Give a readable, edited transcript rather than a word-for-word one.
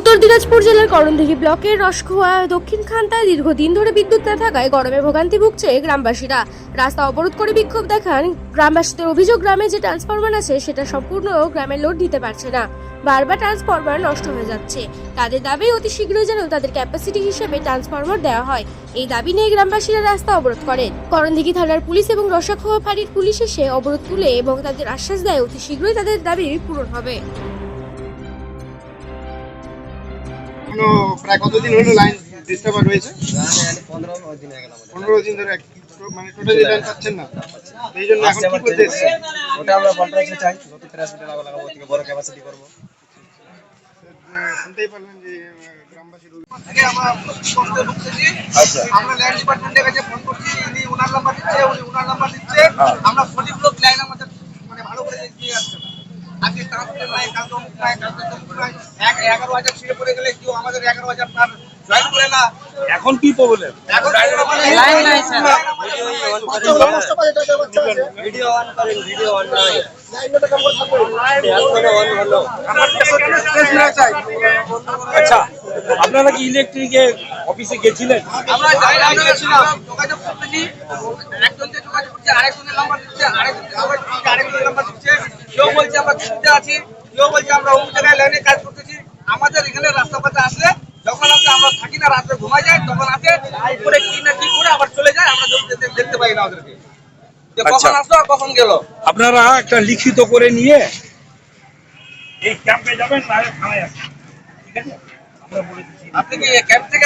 উত্তর দিনাজপুর জেলার করণদিঘি ব্লকের রসকোয়া দক্ষিণ খান্তায় দীর্ঘদিন ধরে বিদ্যুৎ না থাকায় গরমে ভোগান্তি ভুগছে গ্রামবাসীরা। রাস্তা অবরোধ করে বিক্ষোভ দেখান গ্রামবাসীদের অভিযোগ, গ্রামে যে ট্রান্সফরমার আছে সেটা সম্পূর্ণ গ্রামের লোড দিতে পারছে না, বারবার ট্রান্সফরমার নষ্ট হয়ে যাচ্ছে। তাদের দাবি অতি শীঘ্রই যেন তাদের ক্যাপাসিটি হিসেবে ট্রান্সফরমার দেওয়া হয়। এই দাবি নিয়ে গ্রামবাসীরা রাস্তা অবরোধ করেন। করণদিঘি থানার পুলিশ এবং রসকোয়া ফাঁড়ির পুলিশ এসে অবরোধ তুলে এবং তাদের আশ্বাস দেয় অতি শীঘ্রই তাদের দাবি পূরণ হবে। প্রায় কতদিন হলো লাইন ডিস্টার্ব হয়েছে? 15 দিন ধরে মানে টোটালি লাইন পাচ্ছেন না, এই জন্য এখন কি করতে এসেছেন? ওটা আমরা পাল্টাতে চাই, নতুন ট্রান্সমিটার লাগাবো, থেকে বড় ক্যাপাসিটি করব। শুনতেই পারলেন যে গ্রামবাসীর আমরা ল্যান্ড ডিপার্টমেন্টের কাছে ফোন করছি, উনি ওনার নাম্বার দিচ্ছে, আমরা 40 ব্লক লাইন আমাদের মানে ভালো করে দিয়ে আসছে না। আজকে ট্রান্সমিটার নাই, কালকে অমুক নাই, কালকে তমুক নাই, 11,000 ছিঁড়ে পড়ে গেলে কেউ আমাদের 11,000 তার জয়েন করে না। এখন কি প্রবলেম? এখন লাইন নাই স্যার, ভিডিও অন করেন, ভিডিও অন নাই। আচ্ছা, আপনারা কি ইলেকট্রিকের অফিসে গেছিলেন? আমরা যাই গেছিলাম, যোগাযোগ করতেছি, একজনকে যোগাযোগ করছি, আরেকজনের নাম্বার দিচ্ছে, আরেকজনের নাম্বার দিচ্ছে, কেউ বলছে আমরা ছুটিতে আছি, কেউ বলছে আমরা অমুক জায়গায় লাইনে কাজ করতেছি। আমাদের এখানে রাস্তা পাতে আসলে যখন আসে আমরা থাকি না, রাত্রে ঘুমাই যায়, তখন আসে উপরে কি না কি করে আবার চলে যায়, আমরা দেখতে পাই না ওদেরকে যে কখন আসলো আর কখন গেল। আপনারা একটা লিখিত করে নিয়ে এই ক্যাম্পে যাবেন, না থানায় আসবেন, ঠিক আছে? আমরা বলে দিচ্ছি। আপনি কি ক্যাম্প থেকে